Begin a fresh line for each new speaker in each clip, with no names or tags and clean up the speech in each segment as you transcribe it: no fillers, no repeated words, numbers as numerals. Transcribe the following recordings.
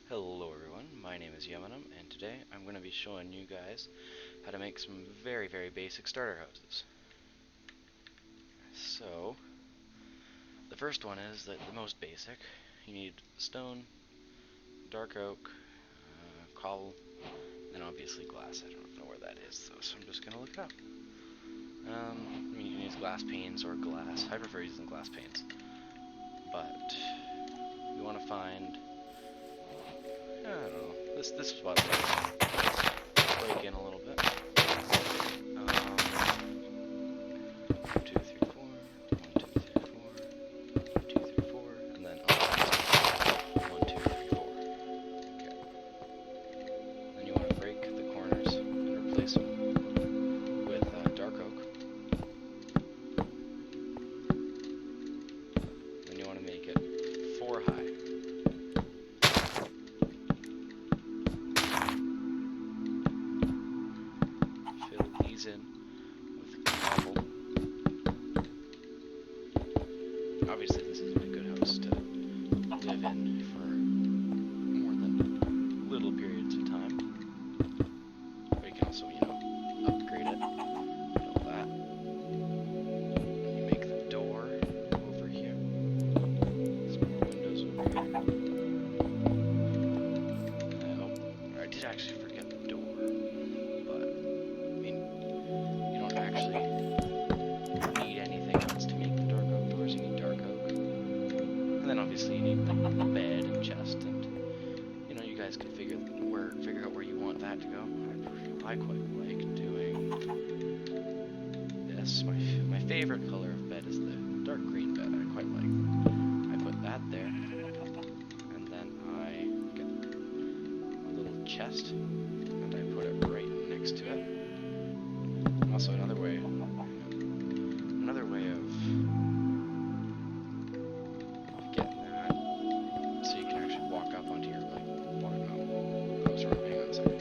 Hello everyone, my name is Yemenum, and today I'm going to be showing you guys how to make some very basic starter houses. So, the first one is the most basic. You need stone, dark oak, cobble, and obviously glass. I don't know where that is though, so I'm just going to look it up. You can use glass panes or glass. I prefer using glass panes. But, you want to find, I don't know, this spot break in a little bit. 1, 2, 3, 4, 1, 2, 3, 4, 1, 2, 3, 4, and then 1, 2, 3, 4. Okay. Then you want to break the corners and replace them with dark oak. Then you want to make it 4 high. Fill these in with cobble. Obviously, this isn't a good house to live in for more than little periods of time. But you can also, upgrade it. Fill that. You make the door over here. Some more windows over here. Oh, I did actually forget the door. But, I mean, you don't actually need anything else to make the dark oak doors. You need dark oak. And then obviously you need the bed and chest, and you guys can figure out where you want that to go. I quite like doing this. My favorite color of bed is the dark green bed. I quite like. I put that there, and then I get a little chest, and I put it right next to it. Also another way of getting that, so you can actually walk up onto your hang on a second.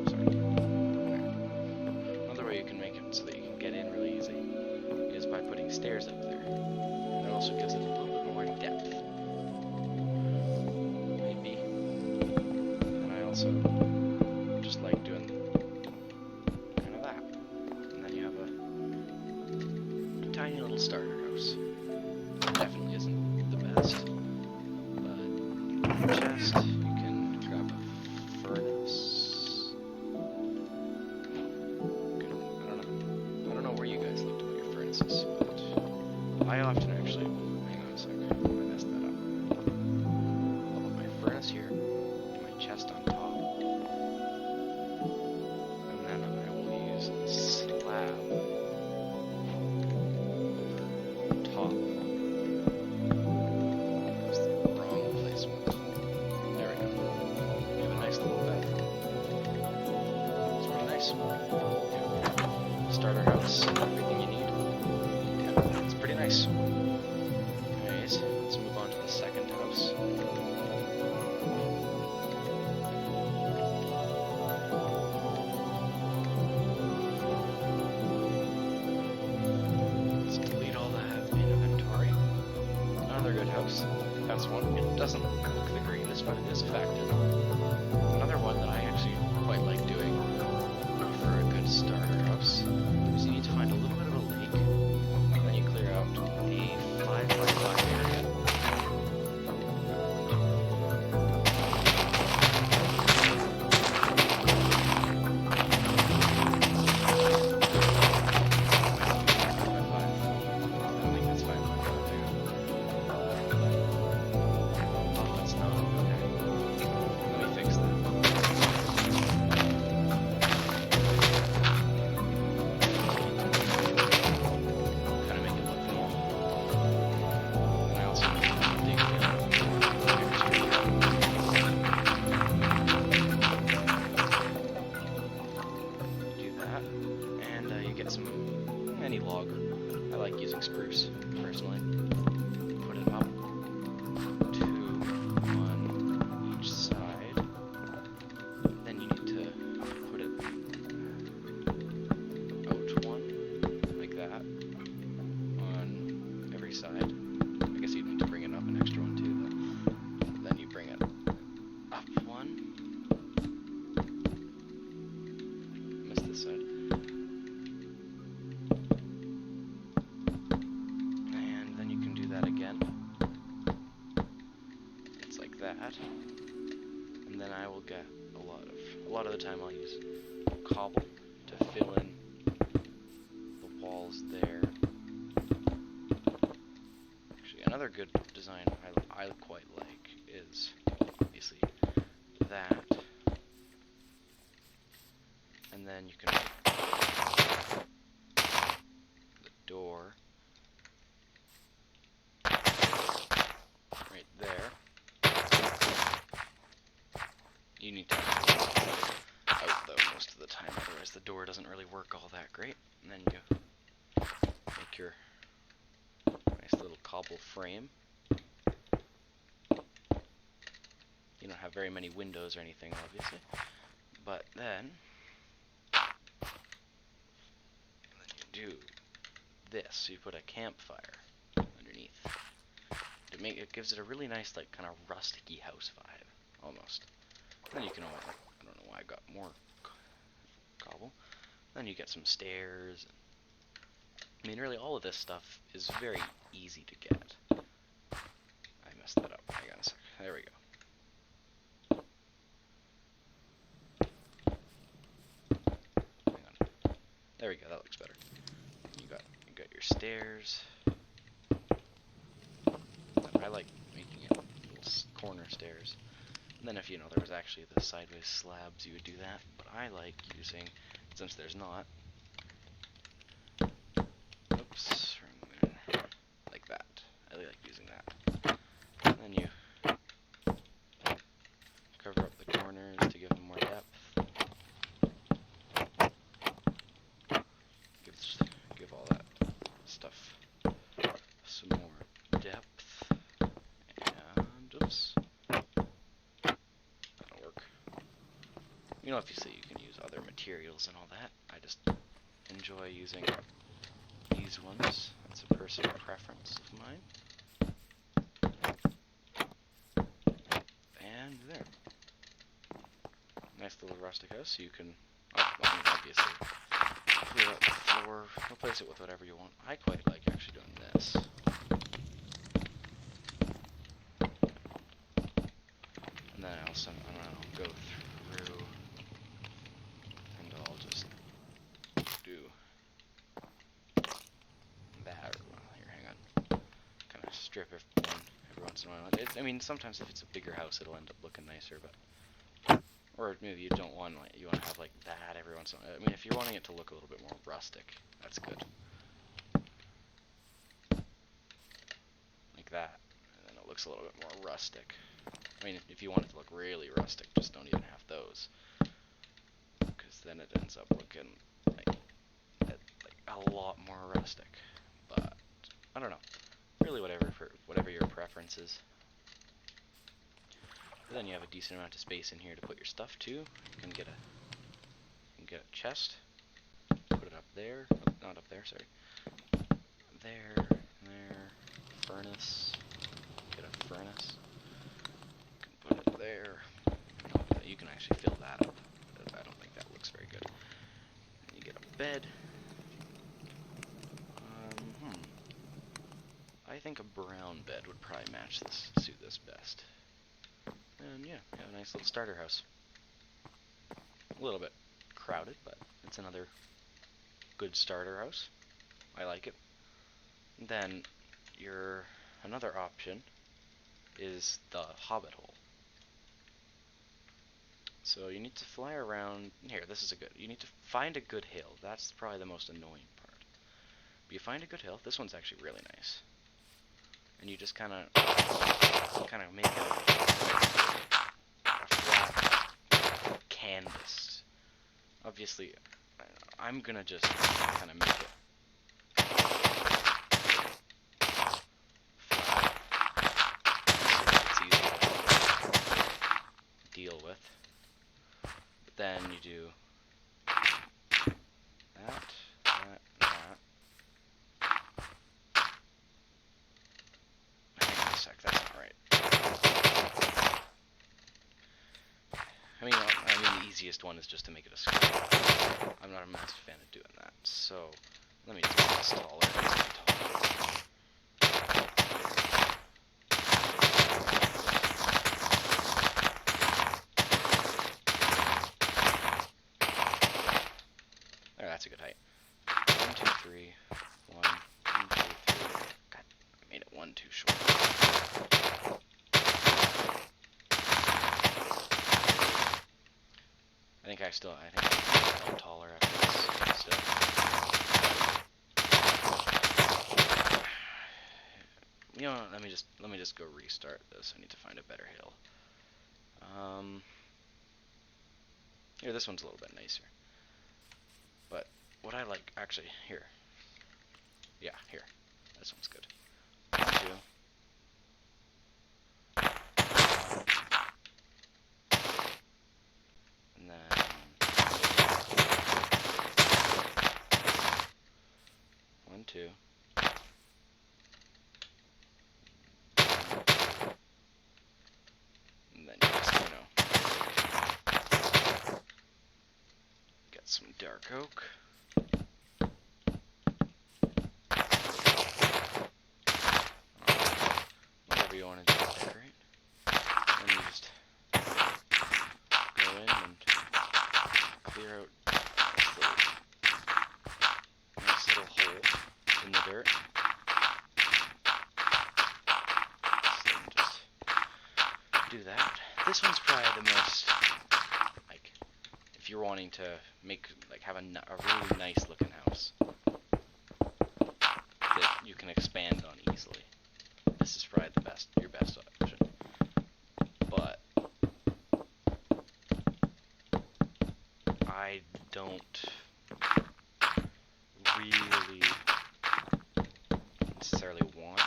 Sorry. There. Another way you can make it so that you can get in really easy is by putting stairs up there. And it also gives it a little bit more depth. Maybe. And I also just like doing kind of that. And then you have a tiny little starter house. It definitely isn't the best, but chest, you can grab a furnace. I don't know where you guys like to put your furnaces, but I often actually, hang on a second, I messed that up. I'll put my furnace here, my chest on top, and then I will use a slab over top. That was the wrong placement. There we go. You have a nice little bed. It's pretty nice. You have starter house, everything you need. Yeah, it's pretty nice. Anyways, let's move on to the second house. Let's delete all that inventory. Another good house. That's one. It doesn't look the greatest, but it is effective. Another one that I actually quite like doing for a good starter house is you need to find a little bit of a lake, and then you clear out a 5x5 area. that, and then I will get a lot of the time I'll use cobble to fill in the walls there. Actually, another good design I quite like is obviously that, and then you can make the door right there. You need to have it out though most of the time, otherwise the door doesn't really work all that great. And then you make your nice little cobble frame. You don't have very many windows or anything, obviously, but then you do this. You put a campfire underneath. It gives it a really nice, like, kind of rusticy house vibe, almost. Then you can, I don't know why I got more cobble. Then you get some stairs. I mean, really, all of this stuff is very easy to get. I messed that up. Hang on a sec. There we go. Hang on. There we go. That looks better. You got your stairs. I like making it little corner stairs. And then if, there was actually the sideways slabs, you would do that. But I like using, since there's not, oops, like that. I really like using that. And then you cover up the corners to give them more depth. Give all that stuff some more depth. And, oops. That'll work. Obviously you can use other materials and all that. I just enjoy using these ones. That's a personal preference of mine. And there. Nice little rustic house, so you can, obviously, clear out the floor, replace it with whatever you want. I quite like actually doing this. And then I'm gonna go through, and I'll just do that. Here, hang on. Kind of strip every once in a while. I mean, sometimes if it's a bigger house, it'll end up looking nicer, but or maybe you don't want you want to have like that every once in a while. I mean, if you're wanting it to look a little bit more rustic, that's good. Like that, and then it looks a little bit more rustic. I mean, if you want it to look really rustic, just don't even have those, because then it ends up looking like a lot more rustic. But I don't know, really whatever your preference is. But then you have a decent amount of space in here to put your stuff too. You can get a chest, put it up there, not up there, sorry. There, furnace, get a furnace. You can put it there. You can actually fill that up. I don't think that looks very good. And you get a bed. I think a brown bed would probably suit this best. And yeah, you have a nice little starter house. A little bit crowded, but it's another good starter house. I like it. Then another option is the hobbit hole. So you need to fly around here. You need to find a good hill. That's probably the most annoying part. But you find a good hill. This one's actually really nice. And you just kind of make a flat canvas. Obviously, I'm gonna just kind of make it deal with. But then you do that. Hang on a sec, that's not right. I mean, the easiest one is just to make it a square. I'm not a massive fan of doing that, so let me just make this taller. I think I'm a lot taller after this. Still. You know, let me just go restart this. I need to find a better hill. Here, this one's a little bit nicer. But what I like, actually, here. Yeah, here. This one's good. 1, 2. And then 1, 2. And then just, get some dark oak. Whatever you want to do to decorate. And you just go in and clear out this nice little hole in the dirt. So just do that. This one's probably the most, like, if you're wanting to make, like, have a really nice looking house that you can expand on easily. This is probably your best option. But I don't really necessarily want to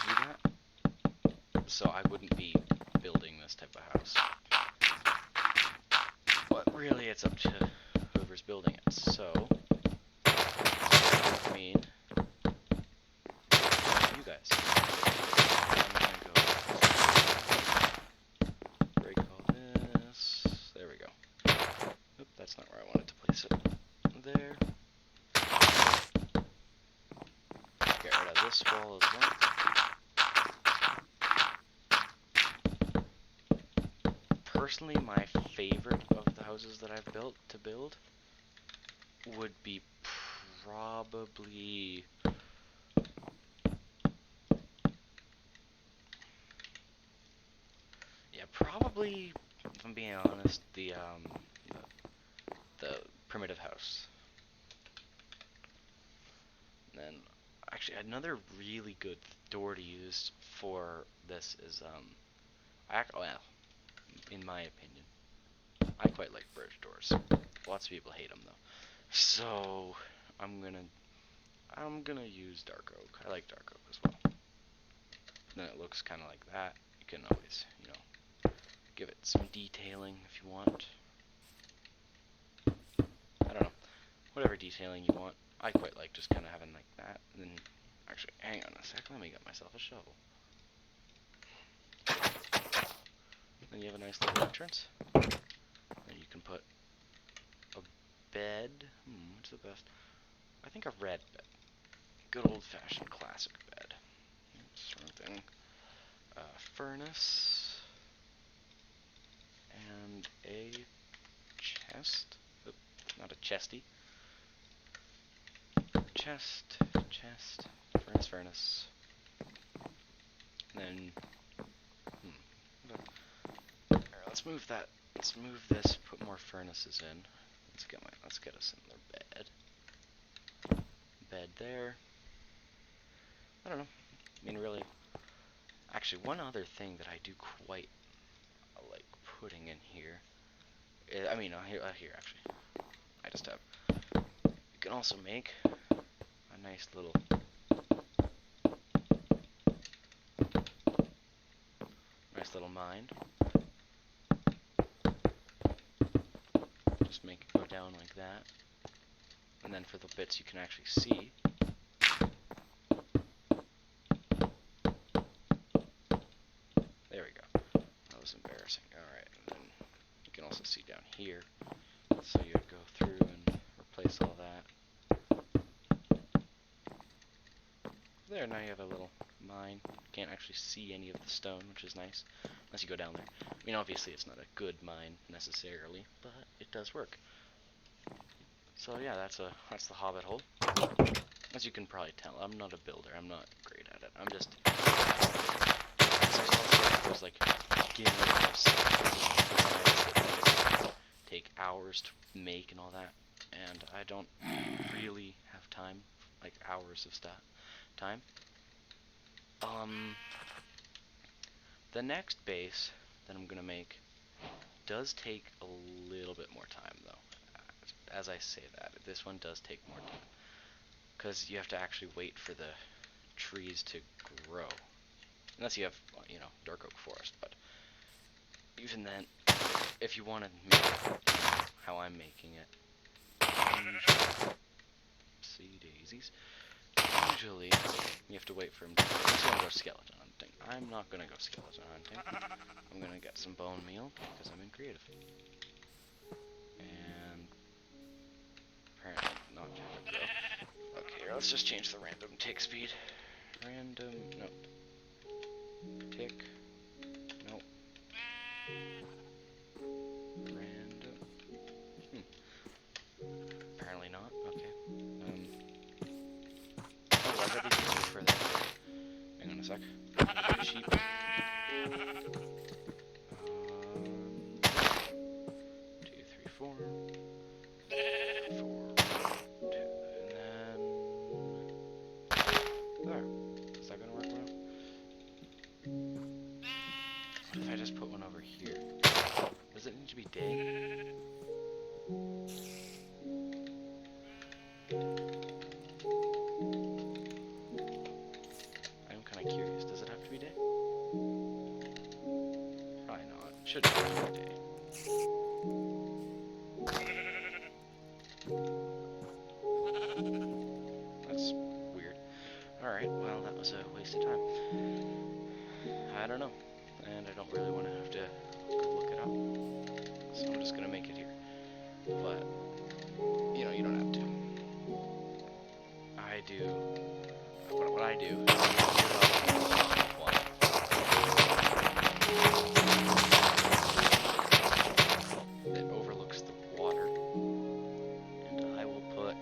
do that. So I wouldn't be building this type of house. But really it's up to whoever's building it. So I mean, you guys. I'm gonna go break all this. There we go. Oop, that's not where I wanted to place it. There. Get rid of this wall as well. Personally, my favorite of the houses that I've built to build would be probably probably, if I'm being honest, the primitive house. And then, actually, another really good door to use for this is well, in my opinion, I quite like birch doors. Lots of people hate them though. So I'm gonna use dark oak. I like dark oak as well. And then it looks kind of like that. You can always, give it some detailing if you want. I don't know. Whatever detailing you want. I quite like just kind of having like that. And then, actually, hang on a sec. Let me get myself a shovel. Then you have a nice little entrance. And you can put a bed. What's the best? I think a red bed. Good old-fashioned classic bed. Something. Furnace. And a chest. Oop, not a chesty. Chest. Furnace. And then. Alright, let's move that. Let's move this. Put more furnaces in. Let's get us another bed. Bed there. I don't know. I mean, really. Actually, one other thing that I do quite like putting in here. Here actually. I just have. You can also make a nice little. Mine. Just make it go down like that. And then for the bits you can actually see. There we go. That was embarrassing. Alright, and then you can also see down here. So you would go through and replace all that. There, now you have a little mine. You can't actually see any of the stone, which is nice. Unless you go down there. I mean, obviously it's not a good mine, necessarily, but it does work. So yeah, that's the hobbit hole. As you can probably tell, I'm not a builder. I'm not great at it. I'm just... There's like... take hours to make and all that, and I don't really have time, like hours of time. The next base that I'm gonna make does take a little bit more time, though. As I say that, this one does take more time, because you have to actually wait for the trees to grow, unless you have, you know, dark oak forest. But even then, if you want to make it how I'm making it, see daisies. Usually, you have to wait for him to. Unless you want to go skeleton hunting. I'm not gonna go skeleton hunting. I'm gonna get some bone meal because I'm in creative. And apparently not gonna grow. Okay, here, let's just change the random tick speed. Random, nope. Tick, nope. Random. Apparently not. Okay. Oh, why did I be for that? Hang on a sec. Sheep. 2, 3, 4. 4, 2, and then there. Is that gonna work well? What if I just put one over here? Does it need to be day? I'm kind of curious. Does it have to be day? Probably not. It should be day. That's weird. Alright, well, that was a waste of time. I don't know. And I don't really want to have to go look it up. So I'm just going to make it here. But, you know, you don't have to. I do. What I do is that overlooks the water, and I will put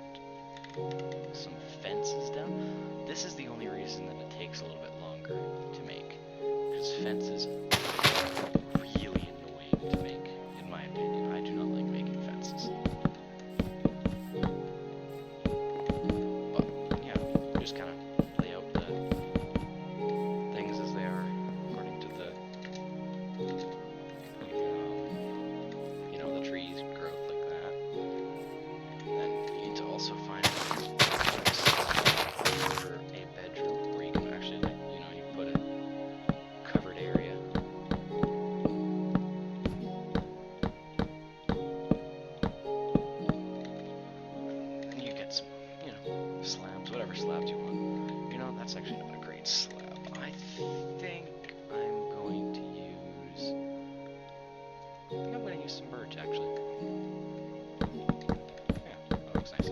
some fences down. This is the only reason that it takes a little bit longer to make, because fences are really annoying to make, in my opinion. I do not like making fences. But, yeah, just kind of lay out the things as they are, according to the, you know, the trees growth like that. And then you need to also find for a bedroom where you can actually, like, you know, you put a covered area. And you get some, you know, slabs, whatever slabs you want. You know, that's actually not a great slab. I think I'm going to use, some birch, actually. Yeah, that looks nice.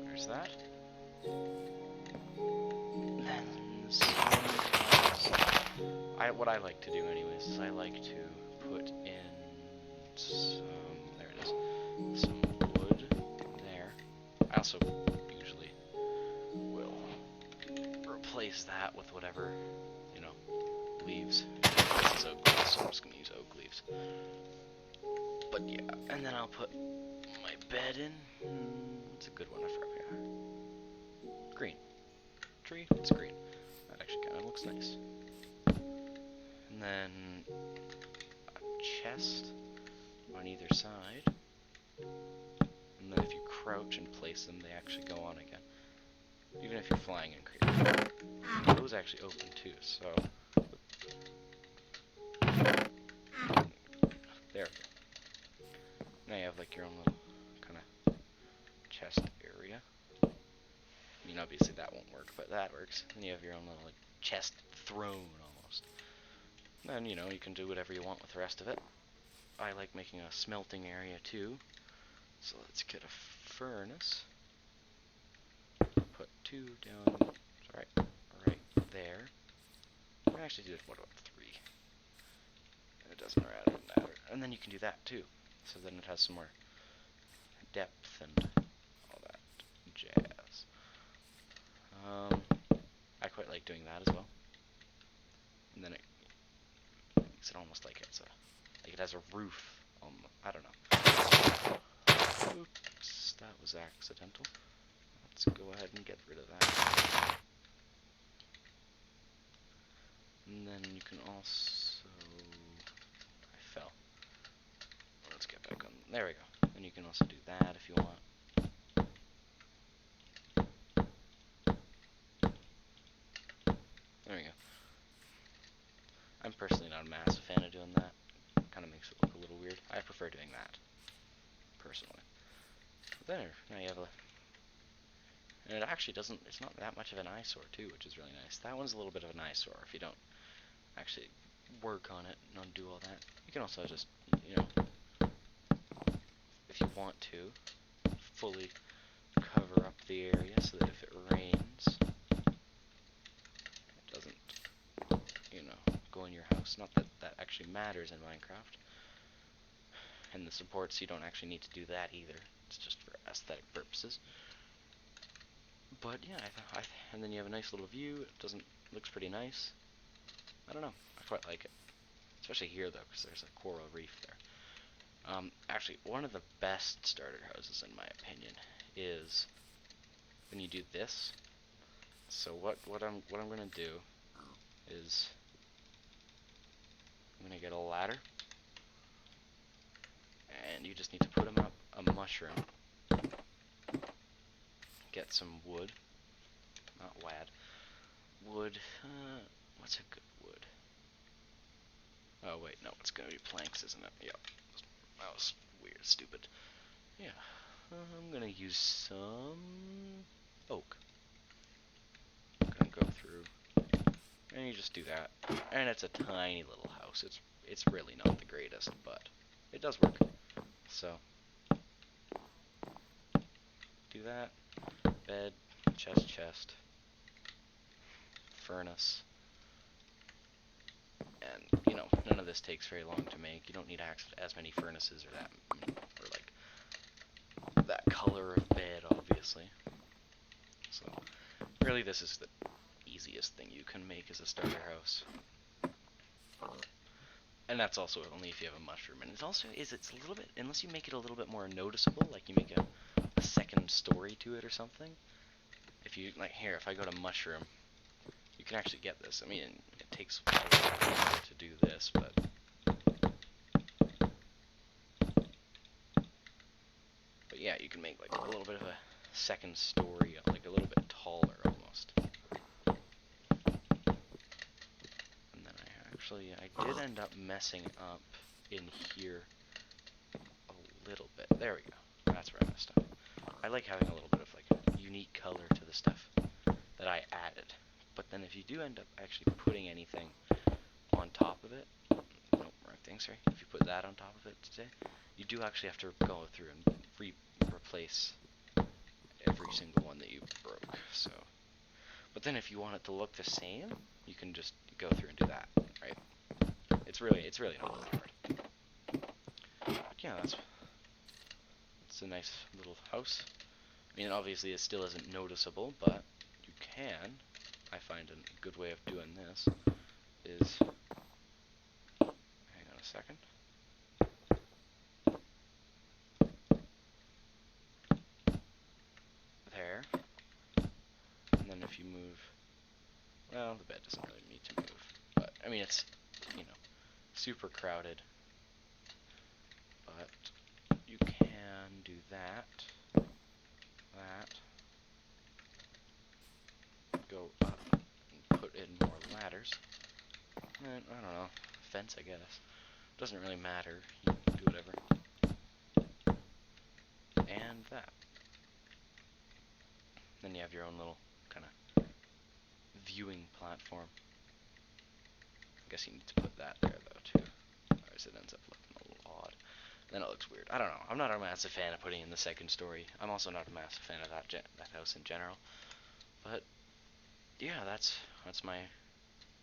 There's that. Then what I like to do anyways is I like to put in some, there it is, some wood there. I also usually will replace that with whatever, you know, leaves. This is oak leaves, so I'm just gonna use oak leaves. But yeah, and then I'll put my bed in. It's a good one, I forgot. Green. Tree, it's green. That actually kind of looks nice. And then a chest on either side. And then if you crouch and place them, they actually go on again. Even if you're flying in creative. Those actually open too, so. There. Now you have like your own little kind of chest area. I mean, obviously that won't work, but that works. And you have your own little like chest throne almost. Then, you know, you can do whatever you want with the rest of it. I like making a smelting area too. So let's get a furnace. Put 2 down, right there. I actually did, what about 3? It doesn't matter. And then you can do that too. So then it has some more depth and all that I quite like doing that as well. And then it makes it almost like it has a roof. I don't know. Oops, that was accidental. Let's go ahead and get rid of that. And then you can also... I fell. Let's get back on. There we go. And you can also do that if you want. There we go. I'm personally not a massive fan of doing that. Kind of makes it look a little weird. I prefer doing that, personally. But there, now you have a... And it actually doesn't... It's not that much of an eyesore, too, which is really nice. That one's a little bit of an eyesore if you don't actually work on it and undo all that. You can also just, you know, if you want to, fully cover up the area so that if it rains, it doesn't, you know, go in your house. Not that that actually matters in Minecraft. And the supports, you don't actually need to do that either. It's just for aesthetic purposes. But yeah, and then you have a nice little view. It doesn't, looks pretty nice. I don't know, I quite like it. Especially here though, because there's a coral reef there. Actually, one of the best starter houses, in my opinion, is when you do this. So what I'm gonna do is I'm gonna get a ladder, and you just need to put them up a mushroom. Get some wood, not wad. Wood. What's a good wood? Oh wait, no, it's gonna be planks, isn't it? Yep. That was weird, stupid. Yeah. I'm gonna use some oak. I'm gonna go through, and you just do that. And it's a tiny little house. It's really not the greatest, but it does work. So do that. Bed, chest, furnace, and you know, none of this takes very long to make. You don't need as many furnaces or that, or like that color of bed, obviously. So really, this is the easiest thing you can make as a starter house. And that's also only if you have a mushroom. And it's a little bit, unless you make it a little bit more noticeable, like you make a second story to it or something. If you, like here, if I go to mushroom, you can actually get this. I mean, it takes a while to do this, but yeah, you can make like a little bit of a second story, like a little bit taller almost. And then I did end up messing up in here a little bit. There we go. That's where I messed up. I like having a little bit of like unique color to the stuff that I added. But then if you do end up actually putting anything on top of it, nope, wrong thing, sorry. If you put that on top of it today, you do actually have to go through and replace every single one that you broke. So, but then if you want it to look the same, you can just go through and do that, right? It's really not that hard. But yeah, it's a nice little house. I mean, obviously it still isn't noticeable, but you can. I find a good way of doing this is, hang on a second. There. And then if you move, well, the bed doesn't really need to move, but I mean, it's, you know, super crowded, but you can do that, go up and put in more ladders, and I don't know, fence, I guess. Doesn't really matter, you can do whatever. And that. Then you have your own little kind of viewing platform. I guess you need to put that there though too, otherwise it ends up looking a little odd. Then it looks weird. I don't know. I'm not a massive fan of putting in the second story. I'm also not a massive fan of that house in general. But yeah, that's my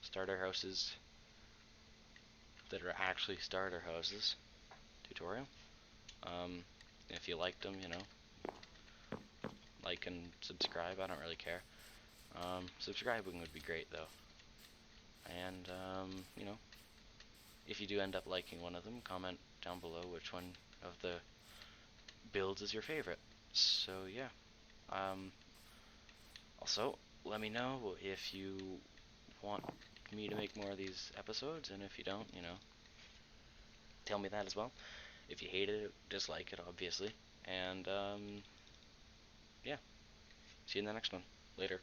starter houses that are actually starter houses tutorial. If you liked them, you know, like and subscribe. I don't really care. Subscribing would be great though. And, if you do end up liking one of them, comment down below which one of the builds is your favorite. So yeah. Also, let me know if you want me to make more of these episodes, and if you don't, tell me that as well. If you hated it, dislike it, obviously. And, yeah. See you in the next one. Later.